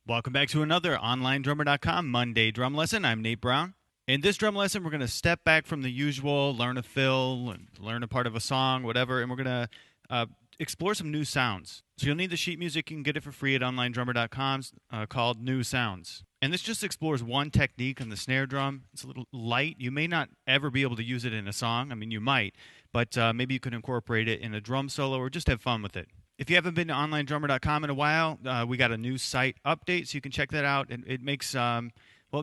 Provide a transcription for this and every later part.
Welcome back to another OnlineDrummer.com Monday drum lesson. I'm Nate Brown. In this drum lesson, we're going to step back from the usual, learn a fill, learn a part of a song, whatever, and we're going to explore some new sounds. So you'll need the sheet music. You can get it for free at OnlineDrummer.com called New Sounds. And this just explores one technique on the snare drum. It's a little light. You may not ever be able to use it in a song. I mean, you might, but maybe you could incorporate it in a drum solo or just have fun with it. If you haven't been to OnlineDrummer.com in a while, we got a new site update, so you can check that out. It makes it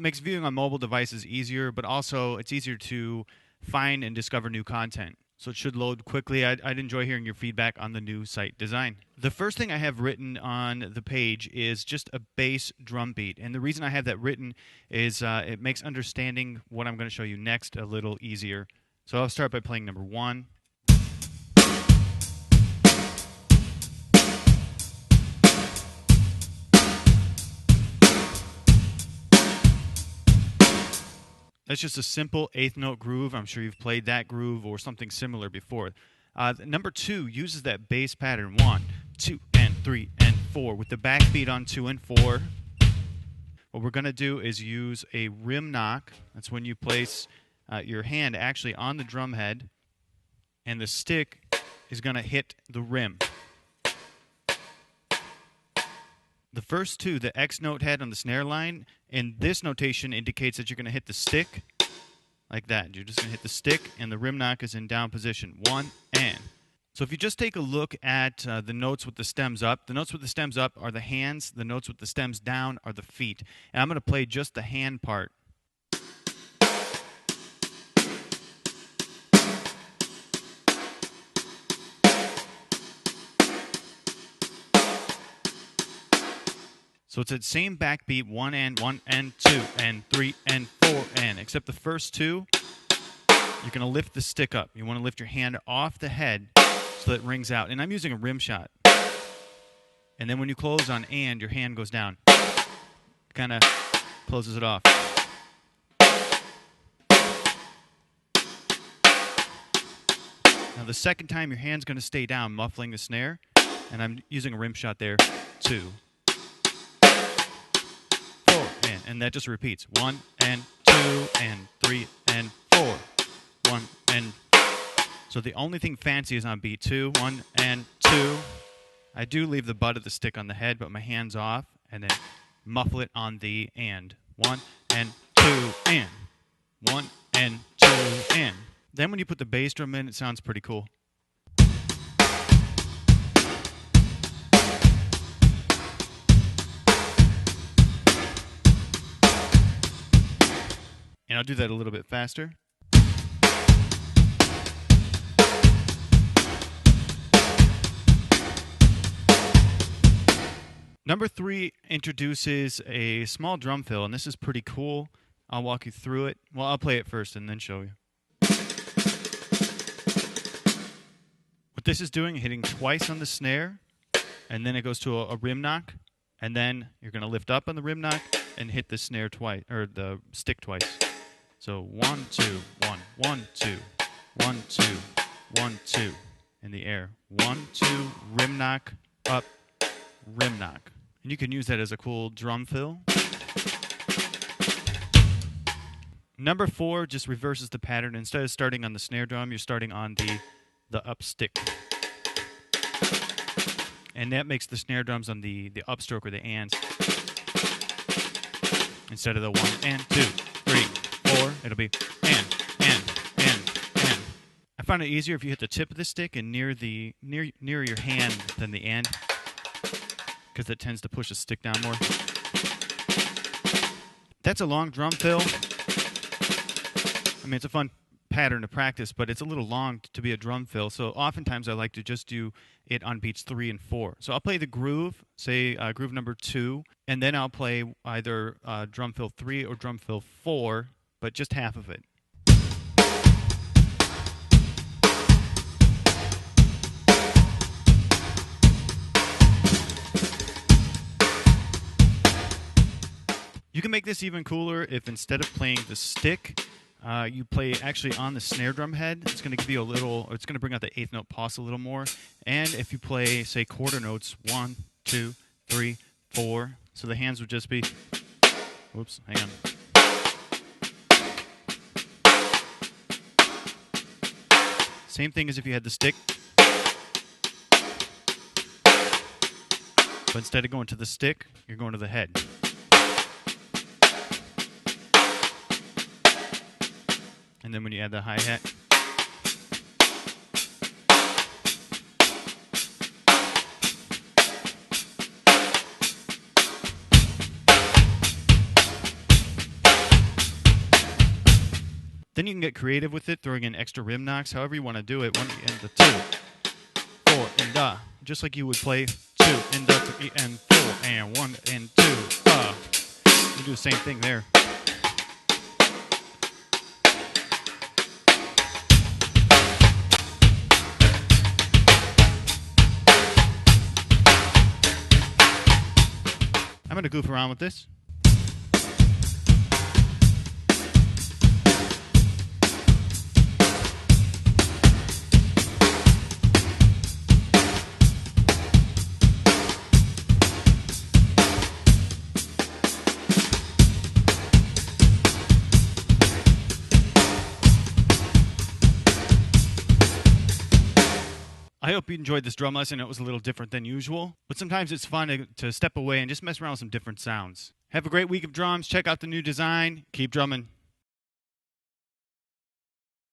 makes viewing on mobile devices easier, but also it's easier to find and discover new content. So it should load quickly. I'd enjoy hearing your feedback on the new site design. The first thing I have written on the page is just a bass drum beat. And the reason I have that written is it makes understanding what I'm going to show you next a little easier. So I'll start by playing number 1. That's just a simple eighth note groove. I'm sure you've played that groove or something similar before. Number 2 uses that bass pattern 1, 2, and 3, and 4 with the backbeat on 2 and 4. What we're going to do is use a rim knock. That's when you place your hand actually on the drum head, and the stick is going to hit the rim. The first 2, the X note head on the snare line, in this notation indicates that you're going to hit the stick like that. You're just going to hit the stick, and the rim knock is in down position. 1 and. So if you just take a look at the notes with the stems up, the notes with the stems up are the hands. The notes with the stems down are the feet. And I'm going to play just the hand part. So it's that same backbeat, 1 and 2 and 3 and 4 and, except the first 2, you're going to lift the stick up. You want to lift your hand off the head so that it rings out. And I'm using a rim shot. And then when you close on and, your hand goes down. Kind of closes it off. Now the second time, your hand's going to stay down, muffling the snare. And I'm using a rim shot there, 2. And that just repeats. 1 and 2 and 3 and 4. 1 and. So the only thing fancy is on beat 2. 1 and 2. I do leave the butt of the stick on the head, but my hand's off, and then muffle it on the and. 1 and 2 and. 1 and 2 and. Then when you put the bass drum in, it sounds pretty cool. And I'll do that a little bit faster. Number 3 introduces a small drum fill, and this is pretty cool. I'll walk you through it. Well, I'll play it first and then show you. What this is doing, hitting twice on the snare, and then it goes to a rim knock, and then you're going to lift up on the rim knock and hit the snare twice, or the stick twice. So 1, 2, 1, 1, 2, 1, 2, 1, 2 in the air. 1, 2, rim knock, up, rim knock. And you can use that as a cool drum fill. Number 4 just reverses the pattern. Instead of starting on the snare drum, you're starting on the up stick. And that makes the snare drums on the upstroke or the ands. Instead of the 1 and 2, 3, 4, it'll be and. I find it easier if you hit the tip of the stick and near your hand than the end, because that tends to push the stick down more. That's a long drum fill. I mean, it's a fun pattern to practice, but it's a little long to be a drum fill, so oftentimes I like to just do it on beats 3 and 4. So I'll play the groove, say groove number 2, and then I'll play either drum fill 3 or drum fill 4, but just half of it. You can make this even cooler if instead of playing the stick, you play actually on the snare drum head. It's going to give you a little, or it's going to bring out the eighth note pulse a little more. And if you play, say, quarter notes, 1, 2, 3, 4. So the hands would just be, whoops, hang on. Same thing as if you had the stick. But instead of going to the stick, you're going to the head. And then when you add the hi-hat, then you can get creative with it, throwing in extra rim knocks, however you want to do it. 1 and the 2, 4 and da, just like you would play 2 and da, 3 and 4 and 1 and 2. You do the same thing there. I'm going to goof around with this. I hope you enjoyed this drum lesson. It was a little different than usual, but sometimes it's fun to step away and just mess around with some different sounds. Have a great week of drums. Check out the new design. Keep drumming.